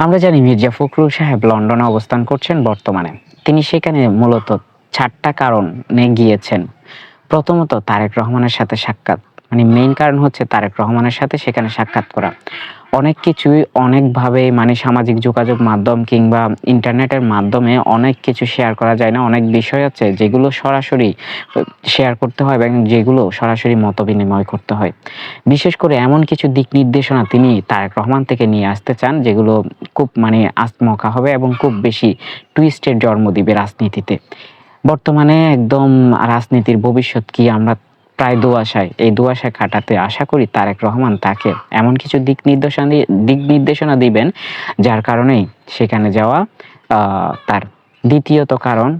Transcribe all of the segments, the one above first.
আমরা জানি মির্জা ফখরুল সাহেব লন্ডনে অবস্থান করছেন বর্তমানে। তিনি সেখানে মূলত ৪ টা কারণে গিয়েছেন। প্রথমত তারেক রহমানের সাথে সাক্ষাৎ। মানে মেইন কারণ হচ্ছে তারেক রহমানের সাথে সেখানে সাক্ষাৎ করা। অনেক কিছুই অনেকভাবে মানে সামাজিক যোগাযোগ মাধ্যম কিংবা ইন্টারনেটের মাধ্যমে অনেক কিছু শেয়ার করা যায় না। অনেক বিষয় আছে যেগুলো সরাসরি শেয়ার করতে হয় এবং যেগুলো সরাসরি মতবিনিময় করতে হয়। বিশেষ করে এমন কিছু দিক নির্দেশনা তিনি তারেক রহমান থেকে নিয়ে আসতে চান যেগুলো খুব মানে আঁচমকা হবে এবং খুব বেশি টুইস্টের জন্ম দিবে রাজনীতিতে। বর্তমানে একদম রাজনীতির ভবিষ্যৎ কি আমরা প্রায় দোঁয়াশায়। এই দোঁয়াশা কাটাতে আশা করি তারেক রহমান তাকে এমন কিছু দিক নির্দেশনা দিবেন যার কারণেই সেখানে যাওয়া। তার দ্বিতীয়ত কারণ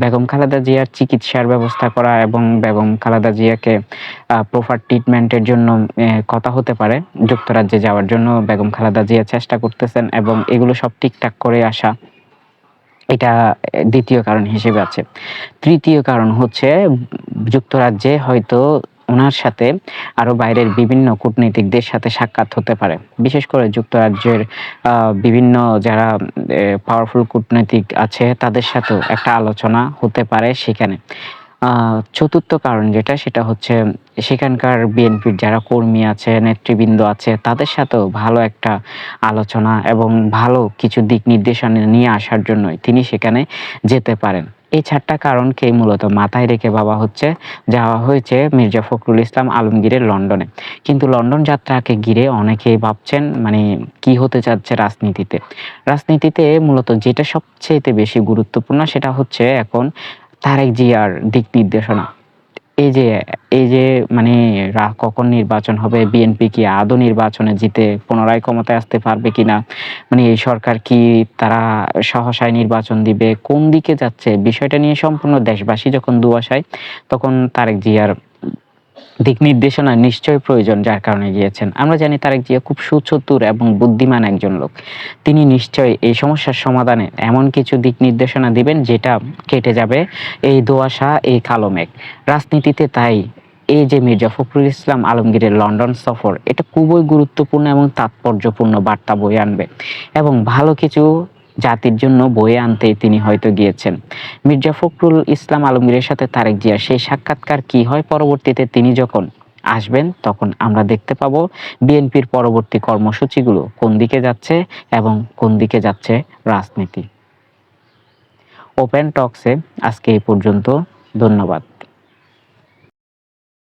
বেগম খালেদা জিয়ার চিকিৎসার ব্যবস্থা করা এবং বেগম খালেদা জিয়াকে প্রপার ট্রিটমেন্টের জন্য কথা হতে পারে যুক্তরাজ্যে যাওয়ার জন্য বেগম খালেদা জিয়া চেষ্টা করতেছেন এবং এগুলো সব ঠিকঠাক করে আসা। এটা দ্বিতীয় কারণ হিসেবে আছে। তৃতীয় কারণ হচ্ছে যুক্তরাজ্যে হয়তো উনার সাথে আরো বাইরের বিভিন্ন কূটনীতিকদের সাথে সাক্ষাৎ হতে পারে। বিশেষ করে যুক্তরাজ্যের বিভিন্ন যারা পাওয়ারফুল কূটনীতিক আছে তাদের সাথেও একটা আলোচনা হতে পারে সেখানে। চতুর্থ কারণ যেটা সেটা হচ্ছে সেখানকার বিএনপির যারা কর্মী আছে, নেতৃবৃন্দ আছে তাদের সাথেও ভালো একটা আলোচনা এবং ভালো কিছু দিক নির্দেশনা নিয়ে আসার জন্যই তিনি সেখানে যেতে পারেন। এই ৪ টা কারণকেই মূলত মাথায় রেখে যাওয়া হয়েছে মির্জা ফখরুল ইসলাম আলমগীরের লন্ডনে। কিন্তু লন্ডন যাত্রাকে ঘিরে অনেকেই ভাবছেন মানে কি হতে যাচ্ছে রাজনীতিতে। রাজনীতিতে মূলত যেটা সবচাইতে বেশি গুরুত্বপূর্ণ সেটা হচ্ছে এখন তারেক জিয়ার দিক নির্দেশনা। এই যে মানে কখন নির্বাচন হবে, বিএনপি কি আদৌ নির্বাচনে জিতে পুনরায় ক্ষমতায় আসতে পারবে কিনা, মানে এই সরকার কি তারা সহসায় নির্বাচন দিবে, কোন দিকে যাচ্ছে বিষয়টা নিয়ে সম্পূর্ণ দেশবাসী যখন দুয়াশায় তখন তারেক জিয়ার দিক নির্দেশনা নিশ্চয়ই প্রয়োজন যার কারণে গিয়েছেন। আমরা জানি তারেক জিয়া খুব সুচতুর এবং বুদ্ধিমান একজন লোক। তিনি নিশ্চয়ই এই সমস্যার সমাধানে এমন কিছু দিক নির্দেশনা দিবেন যেটা কেটে যাবে এই দোঁয়াশা, এই কালো মেঘ। রাজনীতিতে তাই এই যে মির্জা ফখরুল ইসলাম আলমগীরের লন্ডন সফর এটা খুবই গুরুত্বপূর্ণ এবং তাৎপর্যপূর্ণ বার্তা বয়ে আনবে এবং ভালো কিছু জাতির জন্য বয়ে আনতেই তিনি হয়তো গিয়েছেন। মির্জা ফখরুল ইসলাম আলমগীরের সাথে তারেক জিয়ার সেই সাক্ষাৎকার কি হয় পরবর্তীতে তিনি যখন আসবেন তখন আমরা দেখতে পাবো বিএনপির পরবর্তী কর্মসূচিগুলো কোন দিকে যাচ্ছে এবং কোন দিকে যাচ্ছে রাজনীতি। ওপেন টকসে আজকে এই পর্যন্ত। ধন্যবাদ।